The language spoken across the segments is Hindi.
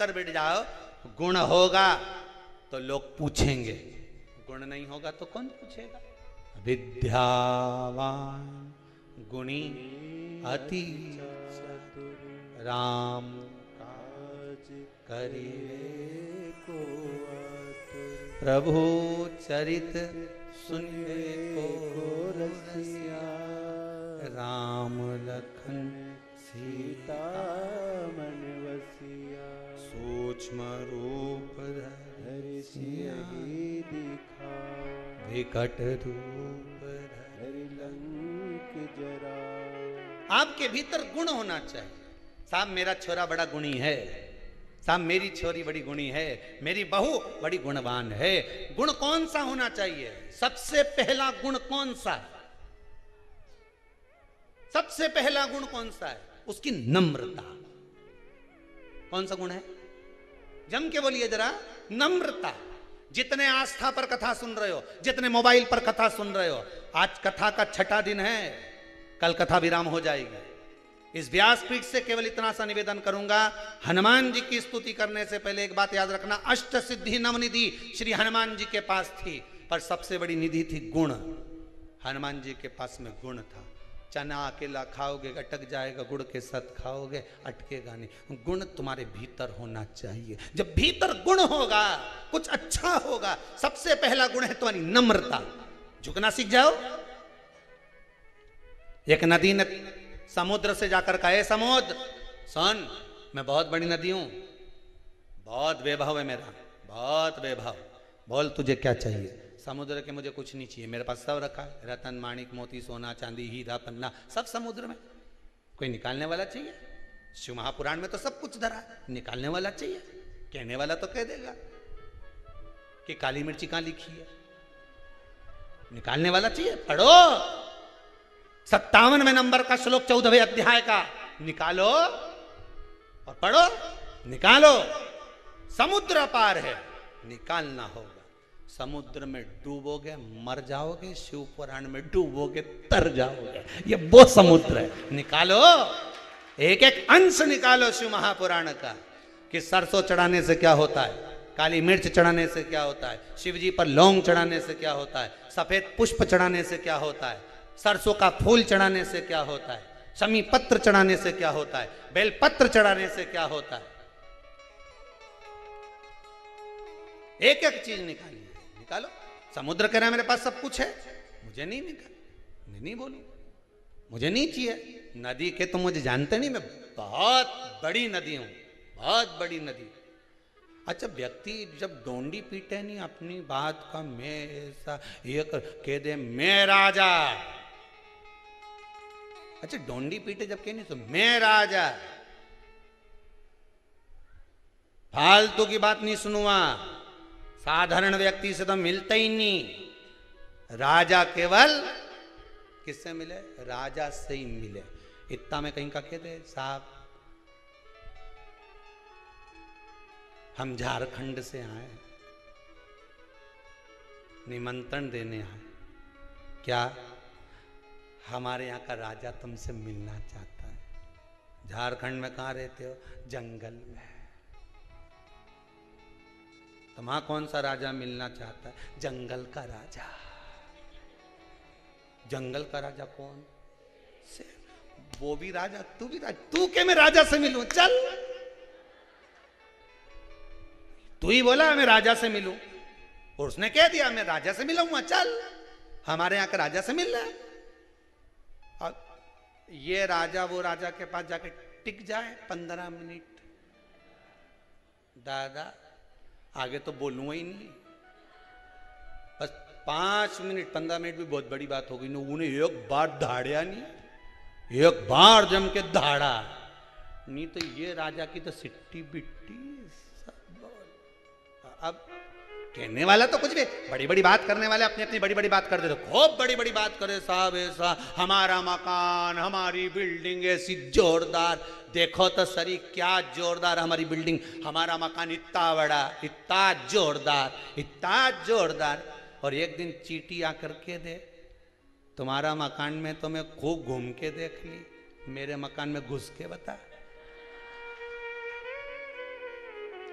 कर बैठ जाओ। गुण होगा तो लोग पूछेंगे, गुण नहीं होगा तो कौन पूछेगा। विद्यावान गुणी अति राम काज करिए को प्रभु चरित सुनिए को रसिया राम लखन सीता मन वसिया सूक्ष्म रूप धरि सियहि दिखाओ विकट रूप धरि लंक जराओ। आपके भीतर गुण होना चाहिए। साहब मेरा छोरा बड़ा गुणी है, साहब मेरी छोरी बड़ी गुणी है, मेरी बहू बड़ी गुणवान है। गुण कौन सा होना चाहिए? सबसे पहला गुण कौन सा है? सबसे पहला गुण कौन सा है? उसकी नम्रता। कौन सा गुण है? जम के बोलिए जरा। नम्रता। जितने आस्था पर कथा सुन रहे हो, जितने मोबाइल पर कथा सुन रहे हो, आज कथा का छठा दिन है, कल कथा विराम हो जाएगी। इस व्यासपीठ से केवल इतना सा निवेदन करूंगा, हनुमान जी की स्तुति करने से पहले एक बात याद रखना, अष्ट सिद्धि नवनिधि श्री हनुमान जी के पास थी, पर सबसे बड़ी निधि थी गुण। हनुमान जी के पास में गुण था। चना अकेला खाओगे अटक जाएगा, गुड़ के साथ खाओगे अटकेगा नहीं। गुण तुम्हारे भीतर होना चाहिए। जब भीतर गुण होगा कुछ अच्छा होगा। सबसे पहला गुण है तुम्हारी नम्रता। झुकना सीख जाओ। एक नदी ने समुद्र से जाकर कहे, समुद्र सुन, मैं बहुत बड़ी नदी हूं, बहुत वैभव है मेरा, बहुत वैभव, बोल तुझे क्या चाहिए। समुद्र के मुझे कुछ नहीं चाहिए, मेरे पास सब रखा है, रतन माणिक मोती सोना चांदी हीरा पन्ना सब समुद्र में। कोई निकालने वाला चाहिए। शिव महापुराण में तो सब कुछ धरा है, निकालने वाला चाहिए। कहने वाला तो कह देगा कि काली मिर्ची कहां लिखी है, निकालने वाला चाहिए। पढ़ो 57वें नंबर का श्लोक 14वें अध्याय का, निकालो और पढ़ो। निकालो। समुद्र अपार है, निकालना होगा। समुद्र में डूबोगे मर जाओगे, शिव पुराण में डूबोगे तर जाओगे। ये वो समुद्र है। निकालो, एक एक अंश निकालो शिव महापुराण का, कि सरसों चढ़ाने से क्या होता है, काली मिर्च चढ़ाने से क्या होता है, शिव जी पर लौंग चढ़ाने से क्या होता है, सफेद पुष्प चढ़ाने से क्या होता है, सरसों का फूल चढ़ाने से क्या होता है, शमी पत्र चढ़ाने से क्या होता है, बेल पत्र चढ़ाने से क्या होता है। एक एक चीज निकालिए। निकालो। समुद्र कह रहा है मेरे पास सब कुछ है, मुझे नहीं निकाल, मैं नहीं बोलूं, मुझे नहीं चाहिए। नदी के तो मुझे जानते नहीं, मैं बहुत बड़ी नदी हूं, बहुत बड़ी नदी। अच्छा, व्यक्ति जब डोंडी पीटे नहीं अपनी बात का, मैं ऐसा ये कह दे मैं राजा। अच्छा, डोंडी पीटे जब कह नहीं तो मैं राजा, फालतू की बात नहीं सुनूंगा। साधारण व्यक्ति से तो मिलता ही नहीं। राजा केवल किससे मिले? राजा से ही मिले। इतना में कहीं का कहते साहब हम झारखंड से आए, निमंत्रण देने आए, क्या हमारे यहाँ का राजा तुमसे मिलना चाहता है। झारखंड में कहाँ रहते हो? जंगल में। तो वहां कौन सा राजा मिलना चाहता है? जंगल का राजा। जंगल का राजा कौन से? वो भी राजा, तू भी राजा। तू के मैं राजा से मिलूं? चल, तू ही बोला मैं राजा से मिलूं, और उसने कह दिया मैं राजा से मिलूंगा। चल, हमारे यहां का राजा से मिल रहा है। और ये राजा वो राजा के पास जाके टिक जाए 15 मिनट, दादा आगे तो बोलूंगा ही नहीं। बस 5 मिनट 15 मिनट भी बहुत बड़ी बात हो गई। उन्हें एक बार धाड़िया नहीं, एक बार जम के धाड़ा नहीं, तो ये राजा की तो सिट्टी बिट्टी सब। अब कहने वाला तो कुछ भी, बड़ी बड़ी बात करने वाले अपनी अपनी बड़ी बड़ी बात कर देते, खूब बड़ी बड़ी बात करे साहब। ऐसा हमारा मकान, हमारी बिल्डिंग ऐसी जोरदार, देखो तो सरी क्या जोरदार हमारी बिल्डिंग, हमारा मकान इतना बड़ा, इतना जोरदार, इतना जोरदार। और एक दिन चीटी आकर के दे, तुम्हारा मकान में तो मैं खूब घूम के देख ली, मेरे मकान में घुस के बता।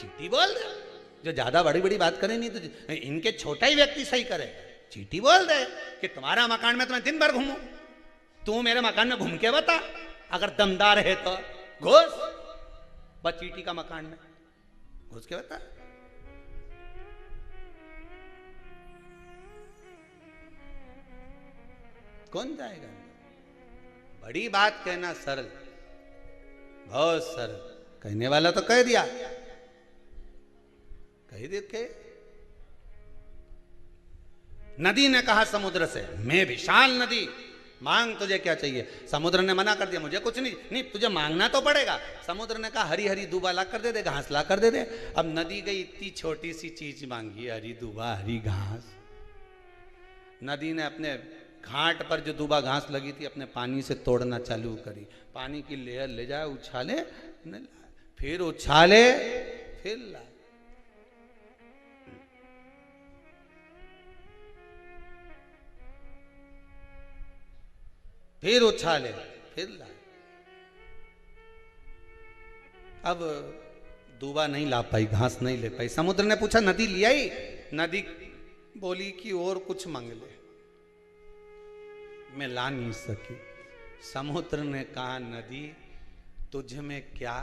चींटी बोल दे, जो ज्यादा बड़ी बड़ी बात करे नहीं तो इनके छोटा ही व्यक्ति सही करे। चींटी बोल दे कि तुम्हारा मकान में तो मैं दिन भर घूमू, तू मेरे मकान में घूम के बता, अगर दमदार है तो घुस बस चींटी का मकान में घुस के बता। कौन जाएगा? बड़ी बात कहना सरल, बहुत सरल, कहने वाला तो कह दिया, कह देखे। नदी ने कहा समुद्र से, मैं विशाल नदी, मांग तुझे क्या चाहिए। समुद्र ने मना कर दिया, मुझे कुछ नहीं, नहीं तुझे मांगना तो पड़ेगा। समुद्र ने कहा हरी हरी दूबा ला कर दे दे, घास ला कर दे दे। अब नदी गई, इतनी छोटी सी चीज मांगी, हरी दूबा हरी घास। नदी ने अपने घाट पर जो दूबा घास लगी थी अपने पानी से तोड़ना चालू करी। पानी की लेयर ले जाए, उछाले, फिर उछाले, फिर ला। फिर उछाले, फिर ला। अब दूबा नहीं ला पाई, घास नहीं ले पाई। समुद्र ने पूछा नदी ले आई? नदी बोली कि और कुछ मांग ले, मैं ला नहीं सकी। समुद्र ने कहा नदी तुझ में क्या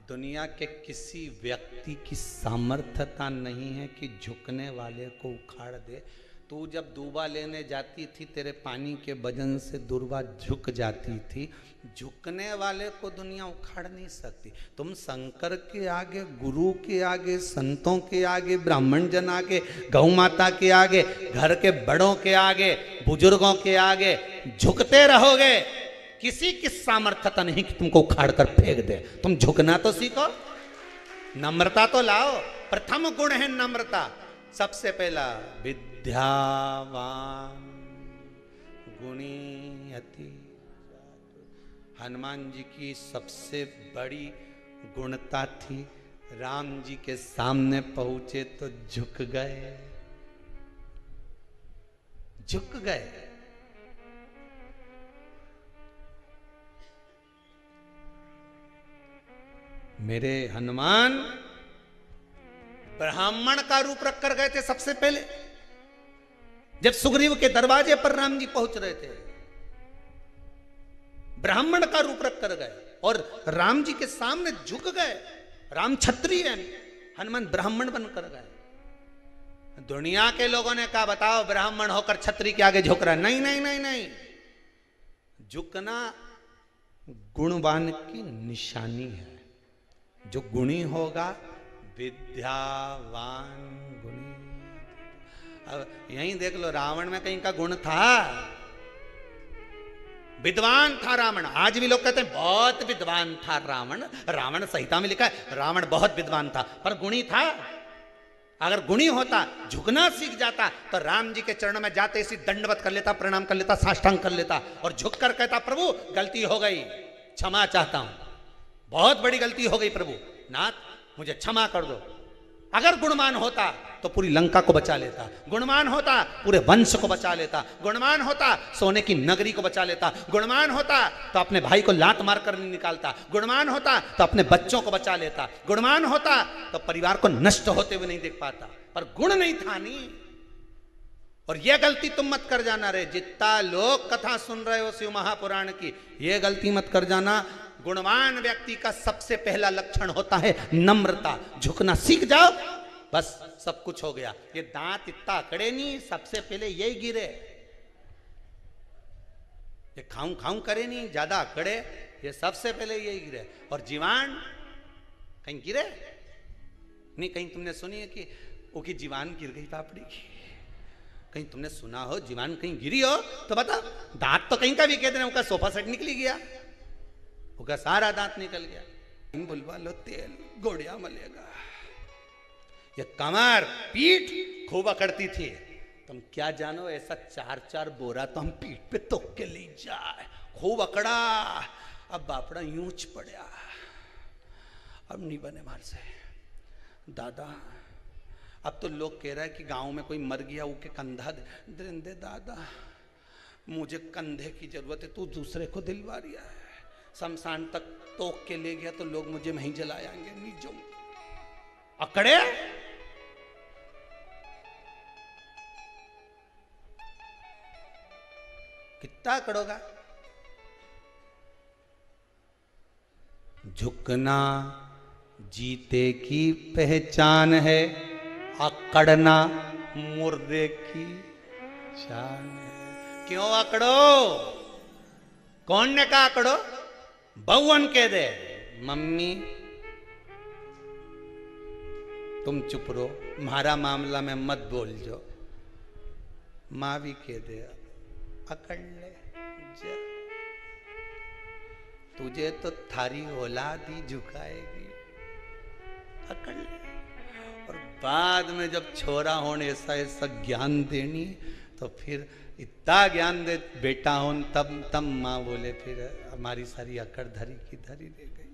दुनिया के किसी व्यक्ति की सामर्थ्यता नहीं है कि झुकने वाले को उखाड़ दे। तू जब दूबा लेने जाती थी तेरे पानी के वजन से दूबा झुक जाती थी, झुकने वाले को दुनिया उखाड़ नहीं सकती। तुम शंकर के आगे, गुरु के आगे, संतों के आगे, ब्राह्मण जन आगे, गौ माता के आगे, घर के बड़ों के आगे, बुजुर्गों के आगे झुकते रहोगे। किसी की सामर्थ्यता नहीं कि तुमको उखाड़ कर फेंक दे। तुम झुकना तो सीखो, नम्रता तो लाओ। प्रथम गुण है नम्रता। सबसे पहला विद्यावान गुणी अति। हनुमान जी की सबसे बड़ी गुणता थी, राम जी के सामने पहुंचे तो झुक गए, झुक गए। मेरे हनुमान ब्राह्मण का रूप रख कर गए थे। सबसे पहले जब सुग्रीव के दरवाजे पर राम जी पहुंच रहे थे, ब्राह्मण का रूप रख कर गए और राम जी के सामने झुक गए। राम क्षत्रिय है, हनुमान ब्राह्मण बनकर गए। दुनिया के लोगों ने कहा बताओ ब्राह्मण होकर क्षत्रिय के आगे झुक रहा है। नहीं नहीं नहीं नहीं, झुकना गुणवान की निशानी है। जो गुणी होगा, विद्यावान गुणी। अब यहीं देख लो, रावण में कहीं का गुण था? विद्वान था रावण। आज भी लोग कहते हैं बहुत विद्वान था रावण। रावण संहिता में लिखा है रावण बहुत विद्वान था, पर गुणी था? अगर गुणी होता, झुकना सीख जाता, तो राम जी के चरणों में जाते इसी दंडवत कर लेता, प्रणाम कर लेता, साष्टांग कर लेता और झुक कर कहता प्रभु गलती हो गई, क्षमा चाहता हूं, बहुत बड़ी गलती हो गई प्रभु, नाथ मुझे क्षमा कर दो। अगर गुणवान होता तो पूरी लंका को बचा लेता, गुणवान होता पूरे वंश को बचा लेता, गुणवान होता सोने की नगरी को बचा लेता, गुणवान होता तो अपने भाई को लात मार कर नहीं निकालता, गुणवान होता तो अपने बच्चों को बचा लेता, गुणवान होता तो परिवार को नष्ट होते हुए नहीं देख पाता। पर गुण नहीं था नहीं। और यह गलती तुम मत कर जाना रे, जितना लोग कथा सुन रहे हो शिव महापुराण की, यह गलती मत कर जाना। गुणवान व्यक्ति का सबसे पहला लक्षण होता है नम्रता। झुकना सीख जाओ, बस सब कुछ हो गया। ये दांत इतना अकड़े नहीं, सबसे पहले यही गिरे। ये खाऊं खाऊं करे नहीं, ज्यादा अकड़े, ये सबसे पहले यही गिरे। और जीवान कहीं गिरे नहीं। कहीं तुमने सुनी है कि उसकी जीवान गिर गई पापड़ी की? कहीं तुमने सुना हो जीवान कहीं गिरी हो तो बता। दांत तो कहीं का भी कहते हैं, उनका सोफा सेट निकली गया, उनका सारा दांत निकल गया। बुलवा लो तेल गोड़िया मलेगा। ये कमर पीठ खूब अकड़ती थी। तुम क्या जानो, ऐसा 4-4 बोरा तो हम पीठ पे तोक के ले जाए। खूब अकड़ा, अब बापड़ा यूंच पड़ा, अब नहीं बने मार से दादा। अब तो लोग कह रहा है कि गांव में कोई मर गया, वो के कंधा दे दादा, मुझे कंधे की जरूरत है, तू दूसरे को दिलवा रिया है। शमशान तक तोक के ले गया तो लोग मुझे वहीं जलाएंगे, नहीं जाऊंगा। अकड़े, कितना अकड़ोगा? झुकना जीते की पहचान है, अकड़ना मुर्दे की शान है। क्यों अकड़ो? कौन ने कहा अकड़ो? बहुवन कह दे, मम्मी तुम चुप रहो, मारा मामला में मत बोल जो। मां भी कह दे, अकड़ ले जा, तुझे तो थारी औलाद ही झुकाएगी, अकड़ ले। और बाद में जब छोरा होने ऐसा ऐसा ज्ञान देनी, तो फिर इतना ज्ञान दे बेटा हो, तब माँ बोले फिर हमारी सारी अकड़ धरी की धरी रह गई,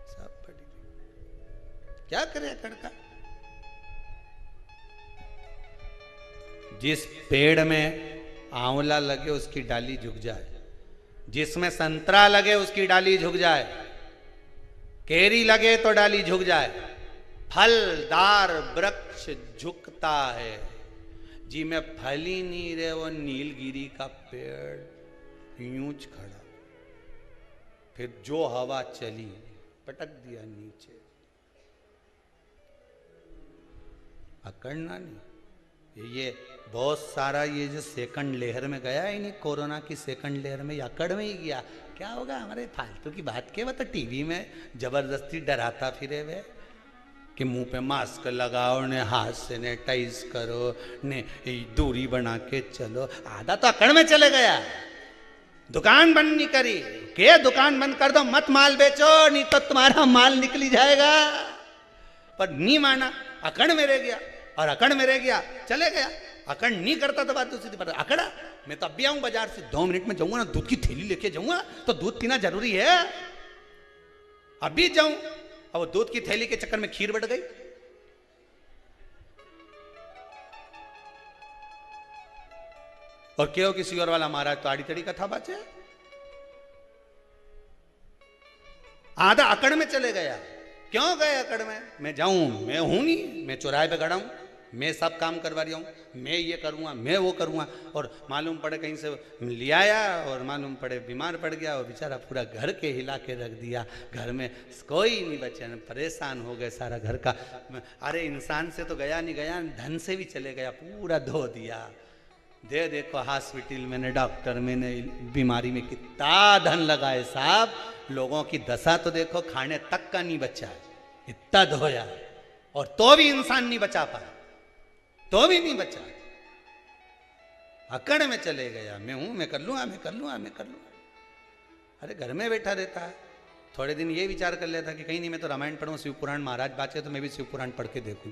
सब पड़ी। क्या करे अकड़ का? जिस पेड़ में आंवला लगे उसकी डाली झुक जाए, जिसमें संतरा लगे उसकी डाली झुक जाए, केरी लगे तो डाली झुक जाए। फलदार वृक्ष झुकता है, जी में फल ही नहीं रहे वो नीलगिरी का पेड़ यूंच खड़ा, फिर जो हवा चली पटक दिया नीचे। अकड़ना नहीं। ये बहुत सारा ये जो सेकंड लेयर में गया ही नहीं, कोरोना की सेकंड लेयर में अकड़ में ही गया। क्या होगा? हमारे फालतू की बात के, वो तो टीवी में जबरदस्ती डराता फिरे वे कि मुंह पे मास्क लगाओ ने, हाथ सैनिटाइज करो ने, दूरी बना के चलो। आधा तो अकड़ में चले गया। दुकान बंद नहीं करी के, दुकान बंद कर दो, मत माल बेचो, नहीं तो तुम्हारा माल निकली जाएगा। पर नहीं माना, अकड़ में रह गया, और अकड़ में रह गया चले गया। अकड़ नहीं करता तो बात दूसरी पर अकड़ा। मैं तो अब भी आऊं बाजार से, 2 मिनट में जाऊंगा ना, दूध की थैली लेके जाऊंगा, तो दूध पीना जरूरी है, अभी जाऊं। अब वो दूध की थैली के चक्कर में खीर बढ़ गई। और क्यों किसी और वाला महाराज तो आड़ी तड़ी कथा बाचे। आधा अकड़ में चले गया। क्यों गए अकड़ में? मैं जाऊं, मैं हूं नहीं, मैं चौराहे पे खड़ा हूं, मैं सब काम करवा रहा हूँ, मैं ये करूँगा, मैं वो करूँगा। और मालूम पड़े कहीं से ले आया और मालूम पड़े बीमार पड़ गया, और बेचारा पूरा घर के हिला के रख दिया। घर में कोई नहीं बचे, परेशान हो गए सारा घर का। अरे इंसान से तो गया नहीं गया, धन से भी चले गया, पूरा धो दिया। दे देखो हॉस्पिटल में, डॉक्टर में, बीमारी में कितना धन लगाए साहब। लोगों की दशा तो देखो, खाने तक का नहीं बचा, इतना धोया, और तो भी इंसान नहीं बचा पाया, तो भी नहीं बचा। अकड़ में चले गया, मैं हूं, मैं कर लूंगा, मैं कर लूंगा, मैं कर लूंगा। अरे घर में बैठा रहता है, थोड़े दिन ये विचार कर लेता कि कहीं नहीं, मैं तो रामायण पढ़ूं, शिव पुराण महाराज बाचे तो मैं भी शिव पुराण पढ़ के देखूं,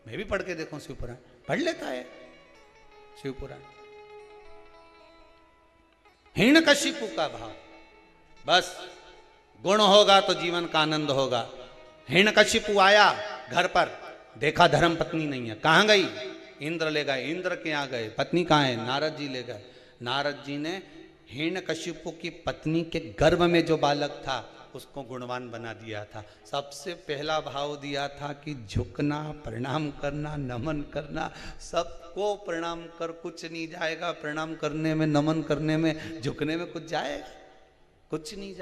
मैं भी पढ़ के देखूं शिव पुराण। पढ़ लेता है शिव पुराण। हिरण्यकशिपु का भाव, बस गुण होगा तो जीवन का आनंद होगा। हिरण्यकशिपु आया घर पर, देखा धर्म पत्नी नहीं है, कहां गई? इंद्र ले गए। इंद्र के यहाँ गए, पत्नी कहाँ है? नारद जी ले गए। नारद जी ने हिरण्यकशिपु की पत्नी के गर्भ में जो बालक था उसको गुणवान बना दिया था। सबसे पहला भाव दिया था कि झुकना, प्रणाम करना, नमन करना। सबको प्रणाम कर, कुछ नहीं जाएगा। प्रणाम करने में, नमन करने में, झुकने में कुछ जाएगा? कुछ नहीं जाएगा।